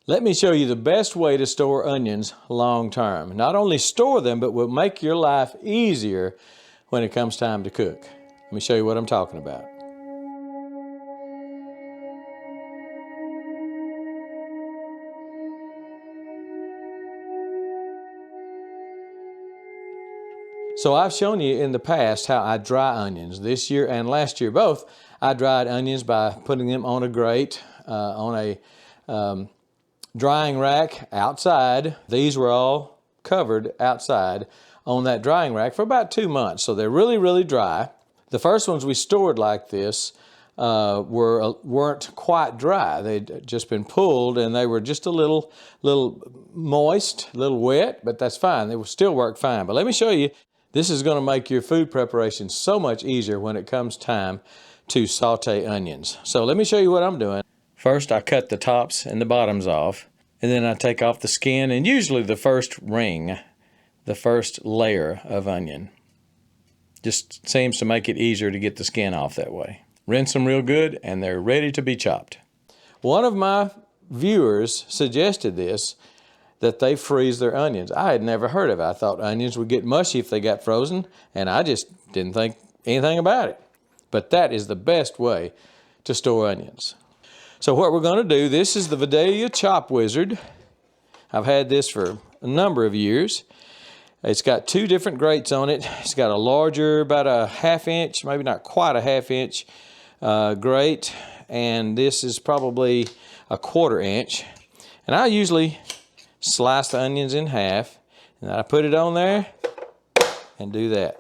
Let me show you the best way to store onions long term. Not only store them, but will make your life easier when it comes time to cook. Let me show you what I'm talking about. So I've shown you in the past how I dry onions. This year and last year both, I dried onions by putting them on a grate, on a drying rack outside. These were all covered outside on that drying rack for about 2 months. So they're really, really dry. The first ones we stored like this weren't quite dry. They'd just been pulled and they were just a little moist, a little wet, but that's fine. They will still work fine. But let me show you, this is going to make your food preparation so much easier when it comes time to saute onions. So let me show you what I'm doing. First, I cut the tops and the bottoms off, and then I take off the skin and usually the first ring, the first layer of onion. Just seems to make it easier to get the skin off that way. Rinse them real good and they're ready to be chopped. One of my viewers suggested this, that they freeze their onions. I had never heard of it. I thought onions would get mushy if they got frozen, and I just didn't think anything about it. But that is the best way to store onions. So what we're going to do, this is the Vidalia Chop Wizard. I've had this for a number of years. It's got 2 different grates on it. It's got a larger, about a 1/2 inch, maybe not quite a 1/2 inch grate, and this is probably a 1/4 inch. And I usually slice the onions in half, and I put it on there and do that,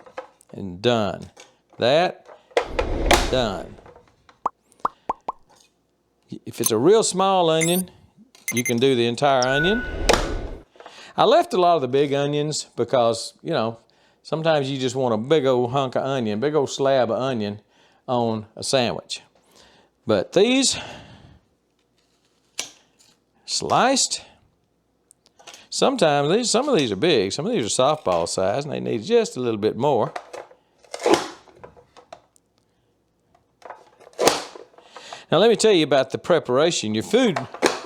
and done. That, done. If it's a real small onion, you can do the entire onion. I left a lot of the big onions because, you know, sometimes you just want a big old hunk of onion, big old slab of onion on a sandwich. But these, sliced. Sometimes some of these are big, some of these are softball size, and they need just a little bit more. Now let me tell you about the preparation, your food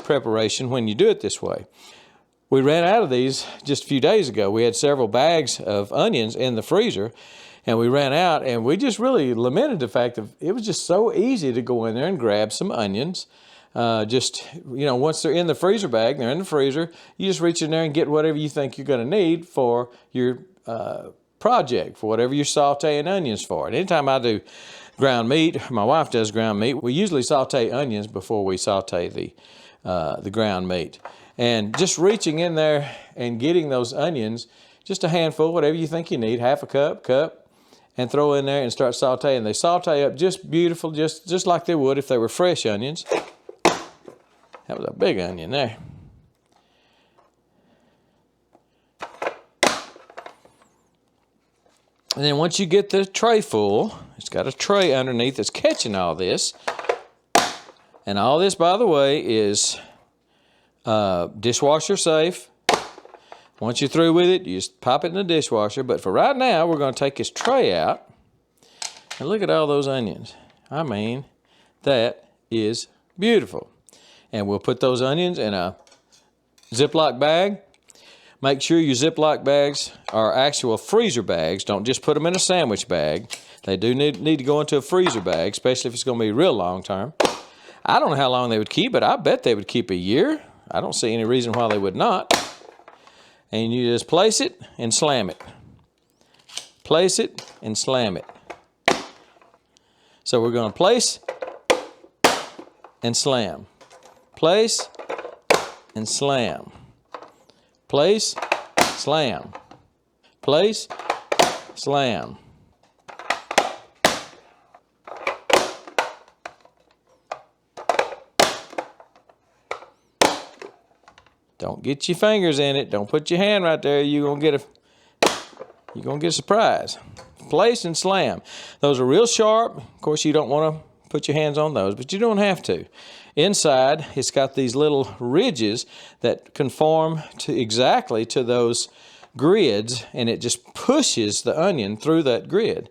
preparation when you do it this way. We ran out of these just a few days ago. We had several bags of onions in the freezer, and we ran out, and we just really lamented the fact that it was just so easy to go in there and grab some onions. Just, you know, once they're in the freezer bag, they're in the freezer, you just reach in there and get whatever you think you're going to need for your project, for whatever you're sauteing onions for. And anytime I do ground meat, my wife does ground meat, we usually saute onions before we saute the ground meat. And just reaching in there and getting those onions, just a handful, whatever you think you need, 1/2 cup, and throw in there and start sauteing. They saute up just beautiful, just like they would if they were fresh onions. That was a big onion there. And then once you get the tray full, it's got a tray underneath that's catching all this. And all this, by the way, is dishwasher safe. Once you're through with it, you just pop it in the dishwasher. But for right now, we're going to take this tray out. And look at all those onions. I mean, that is beautiful. And we'll put those onions in a Ziploc bag. Make sure your Ziploc bags are actual freezer bags. Don't just put them in a sandwich bag. They do need to go into a freezer bag, especially if it's going to be real long term. I don't know how long they would keep, but I bet they would keep a year. I don't see any reason why they would not. And you just place it and slam it. Place it and slam it. So we're going to place and slam. Place and slam. Place, slam. Place, slam. Don't get your fingers in it. Don't put your hand right there. You're gonna get a surprise. Place and slam. Those are real sharp. Of course, you don't want to put your hands on those, but you don't have to. Inside, it's got these little ridges that conform exactly to those grids, and it just pushes the onion through that grid.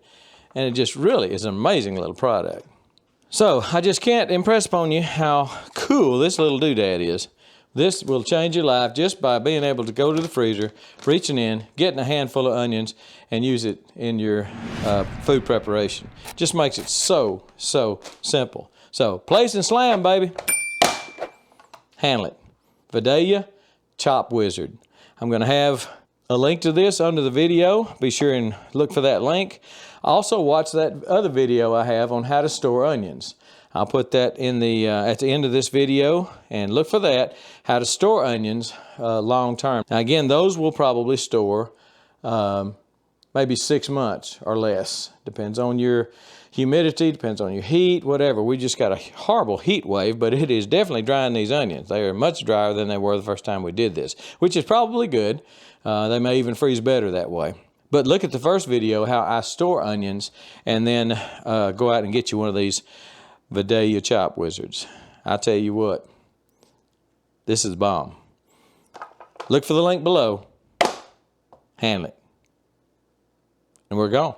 And it just really is an amazing little product. So I just can't impress upon you how cool this little doodad is This will change your life just by being able to go to the freezer, reaching in, getting a handful of onions, and use it in your food preparation. Just makes it so simple. So place and slam, baby. Handle it. Vidalia Chop Wizard. I'm going to have a link to this under the video. Be sure and look for that link. Also watch that other video I have on how to store onions. I'll put that in the at the end of this video, and look for that, how to store onions long term. Now again, those will probably store maybe 6 months or less. Depends on your humidity, depends on your heat, whatever. We just got a horrible heat wave, but it is definitely drying these onions. They are much drier than they were the first time we did this, which is probably good. They may even freeze better that way. But look at the first video, how I store onions, and then go out and get you one of these Vidalia Chop Wizards. I tell you what, this is bomb. Look for the link below. Handle it. And we're gone.